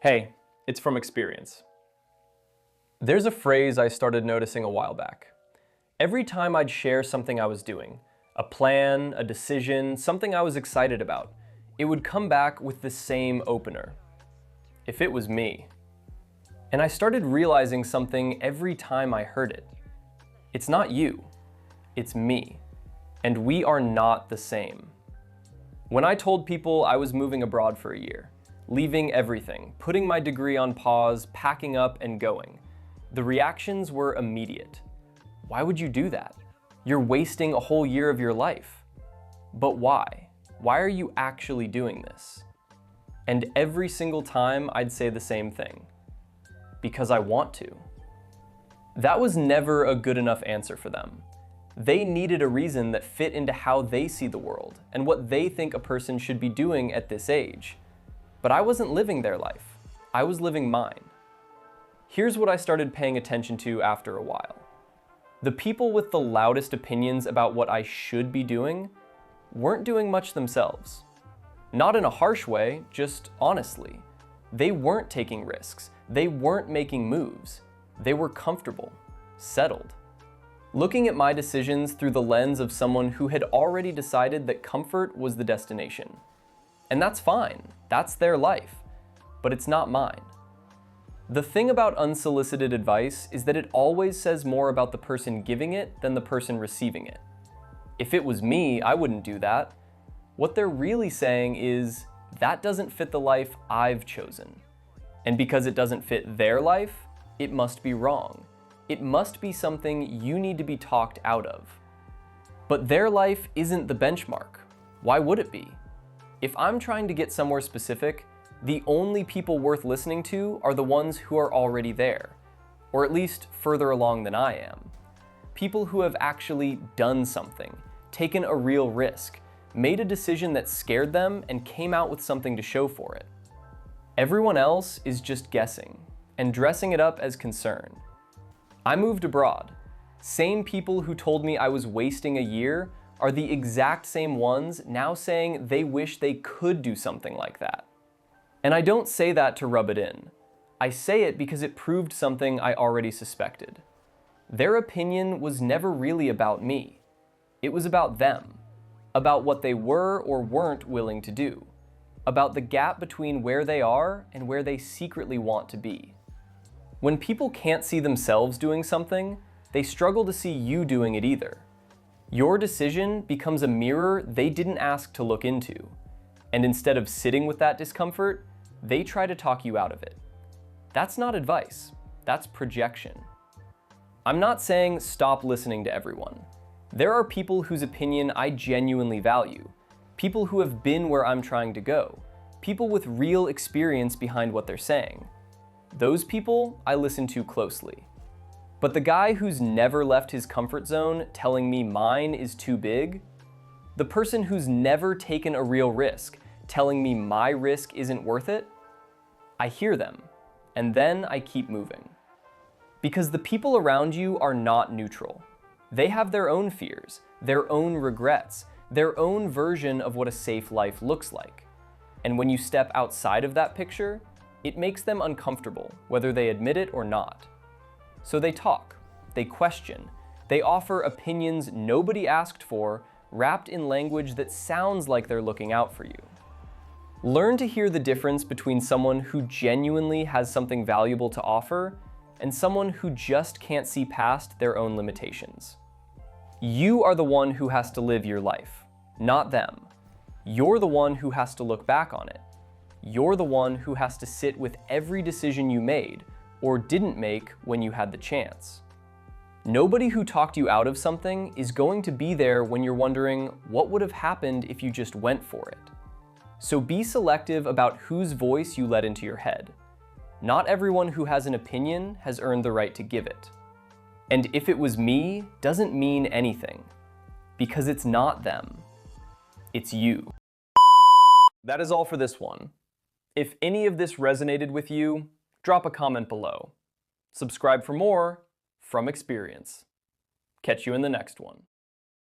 Hey, it's from experience. There's a phrase I started noticing a while back. Every time I'd share something I was doing, a plan, a decision, something I was excited about, it would come back with the same opener. If it was me. And I started realizing something every time I heard it. It's not you, it's me. And we are not the same. When I told people I was moving abroad for a year, leaving everything, putting my degree on pause, packing up and going, the reactions were immediate. Why would you do that? You're wasting a whole year of your life. But why? Why are you actually doing this? And every single time I'd say the same thing. Because I want to. That was never a good enough answer for them. They needed a reason that fit into how they see the world and what they think a person should be doing at this age. But I wasn't living their life. I was living mine. Here's what I started paying attention to after a while. The people with the loudest opinions about what I should be doing weren't doing much themselves. Not in a harsh way, just honestly. They weren't taking risks. They weren't making moves. They were comfortable, settled. Looking at my decisions through the lens of someone who had already decided that comfort was the destination. And that's fine, that's their life, but it's not mine. The thing about unsolicited advice is that it always says more about the person giving it than the person receiving it. If it was me, I wouldn't do that. What they're really saying is, that doesn't fit the life I've chosen. And because it doesn't fit their life, it must be wrong. It must be something you need to be talked out of. But their life isn't the benchmark. Why would it be? If I'm trying to get somewhere specific, the only people worth listening to are the ones who are already there, or at least further along than I am. People who have actually done something, taken a real risk, made a decision that scared them and came out with something to show for it. Everyone else is just guessing and dressing it up as concern. I moved abroad. Same people who told me I was wasting a year are the exact same ones now saying they wish they could do something like that. And I don't say that to rub it in. I say it because it proved something I already suspected. Their opinion was never really about me. It was about them, about what they were or weren't willing to do, about the gap between where they are and where they secretly want to be. When people can't see themselves doing something, they struggle to see you doing it either. Your decision becomes a mirror they didn't ask to look into. And instead of sitting with that discomfort, they try to talk you out of it. That's not advice, that's projection. I'm not saying stop listening to everyone. There are people whose opinion I genuinely value, people who have been where I'm trying to go, people with real experience behind what they're saying. Those people I listen to closely. But the guy who's never left his comfort zone telling me mine is too big, the person who's never taken a real risk telling me my risk isn't worth it, I hear them, and then I keep moving. Because the people around you are not neutral. They have their own fears, their own regrets, their own version of what a safe life looks like. And when you step outside of that picture, it makes them uncomfortable, whether they admit it or not. So they talk, they question, they offer opinions nobody asked for, wrapped in language that sounds like they're looking out for you. Learn to hear the difference between someone who genuinely has something valuable to offer and someone who just can't see past their own limitations. You are the one who has to live your life, not them. You're the one who has to look back on it. You're the one who has to sit with every decision you made or didn't make when you had the chance. Nobody who talked you out of something is going to be there when you're wondering what would have happened if you just went for it. So be selective about whose voice you let into your head. Not everyone who has an opinion has earned the right to give it. And if it was me doesn't mean anything, because it's not them, it's you. That is all for this one. If any of this resonated with you, drop a comment below. Subscribe for more from experience. Catch you in the next one.